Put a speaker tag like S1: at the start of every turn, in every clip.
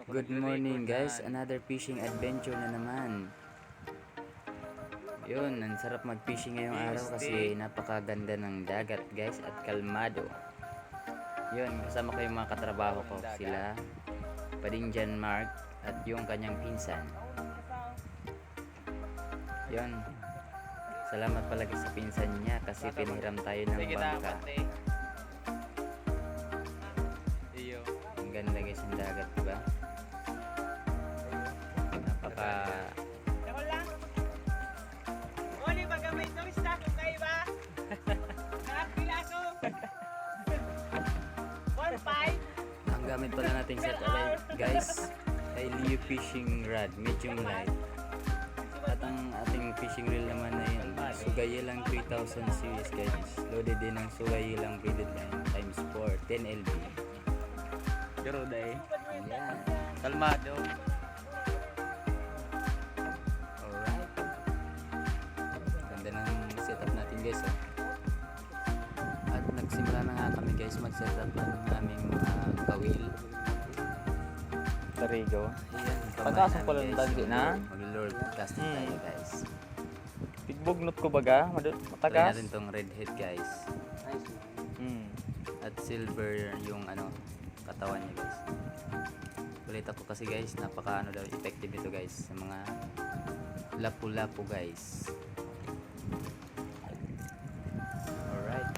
S1: Good morning guys, another fishing adventure na naman. Yun, ang sarap mag-fishing ngayong araw kasi napakaganda ng dagat guys at kalmado. Yun, kasama ko yung mga katrabaho ko, sila Padingjan Mark at yung kanyang pinsan. Yun, salamat palagi sa pinsan niya kasi pinahiram tayo ng bangka. Ang ganda guys ng dagat, diba? Napaka ang gamit pala nating set alay guys ay Leo fishing rod, medium light. At ang ating fishing reel naman ay Sugaya lang 3000 series guys. Loaded din ng Sugaya lang braided line times 4 10 LB.
S2: Garo day.
S1: Ayan.
S2: Kalmado.
S1: Alright. Ganda ng setup natin guys. At nagsimula na nga kami guys mag-setup ng aming mga kawil.
S2: Tarigo.
S1: Ayan.
S2: Pagkasok pala ng tandi na.
S1: Mag-lure casting tayo guys.
S2: Tigbugnot ko baga.
S1: Try
S2: Matagas.
S1: natin tong redhead guys. At silver yung katawan niya guys. Balita ko kasi guys, napaka daw effective ito guys sa mga lapu-lapu guys. Alright.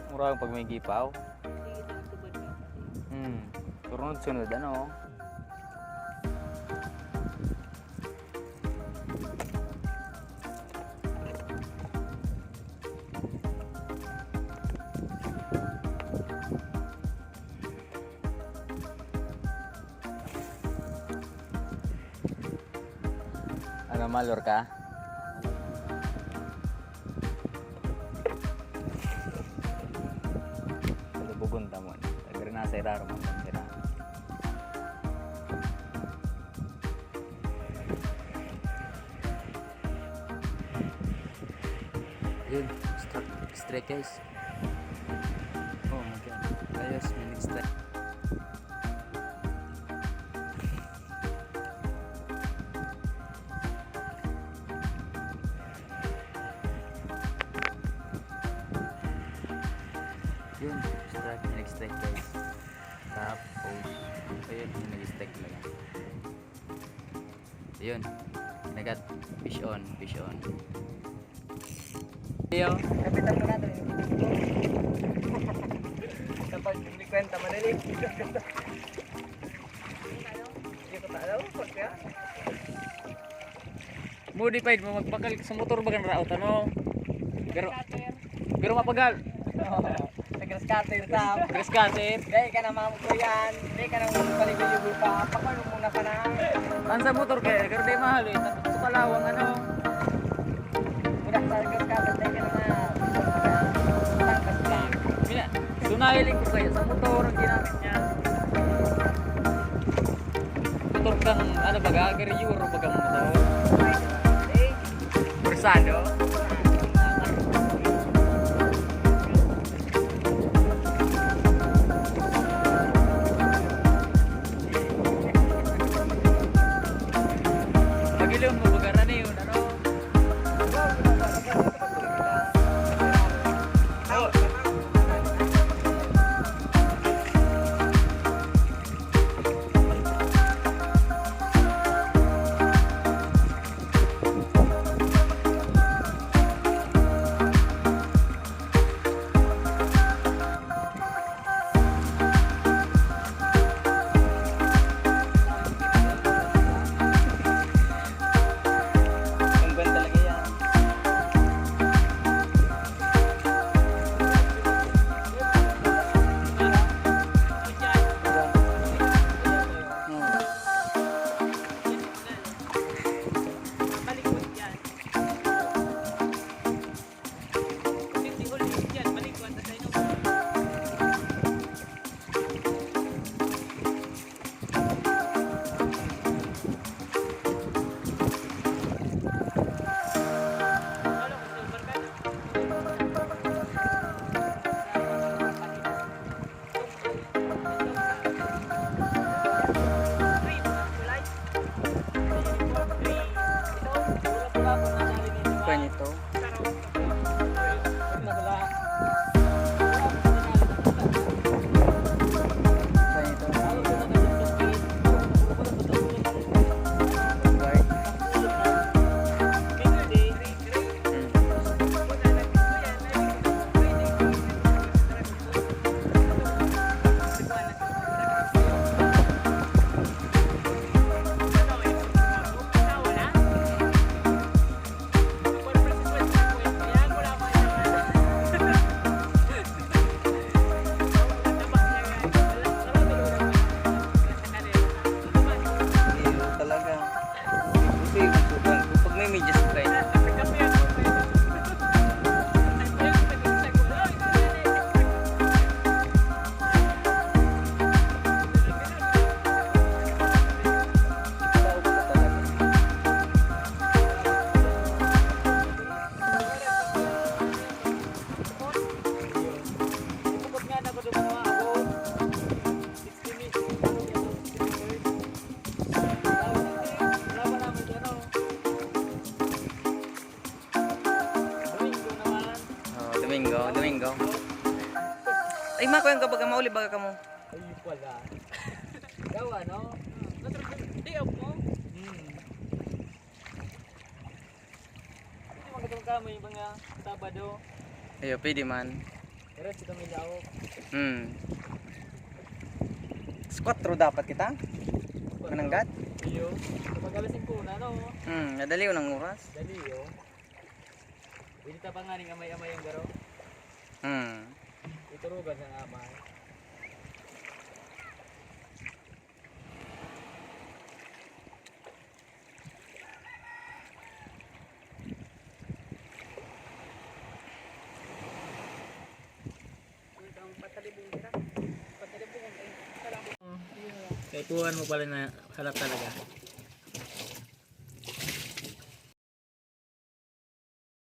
S2: Murag pag may gipaw. Sunod ano. Ano malor ka? Bugon tamon. Agar na sa iraro mo sira.
S1: Yun, start strike guys. Oh my god. Ayos, may nag-strike. Yun, strike, may nag-strike guys. Tapos, ayun, may nag-strike lang. Ayun, nagat, fish on, fish on. Yo.
S3: Kapitan mo natin yung kapag hindi kwenta manalig. Hindi ko taalaw, pagka.
S2: Modified mo magpakal sa motor bagan raot ano. Pero mapagal.
S3: Sa grass cutter tap.
S2: Grass cutter.
S3: Dahil ka na mamuto yan. Dahil ka na paligid-ligid pa. Pakano muna ka na.
S2: Ang sa motor kaya pero di mahal eh. Tapos sa Kalawang ano.
S3: Muna sa grass cutter dahil ka na tangkas lang.
S2: Sunahiling ko kaya sa motor ang ginamit niya. Motor kang ano baga, Euro baga motor. Versado. Pagilong mo baga na yun ano.
S1: pa nito. Pa nito. Iyo talaga. Kasi pag may medyas pa eh. Tao ko talaga. Oh, Domingo. Ay, mako yung kapag mauli baga ka mo.
S3: Ay, wala. Gawa, no? Day off mo? Hindi magkatong kamo yung mga Sabado.
S1: Ayo, pwede man.
S3: Pero si kami daw.
S1: Squat ro dapat kita. Mananggat.
S3: Iyo. Kapag alas 5 na, no?
S1: Nadali ko ng oras.
S3: Dali, yo. Pwede ta pa nga ning amay-amay ang garo. Iturugan sa amay. Kaya tuwan mo pala na halap talaga.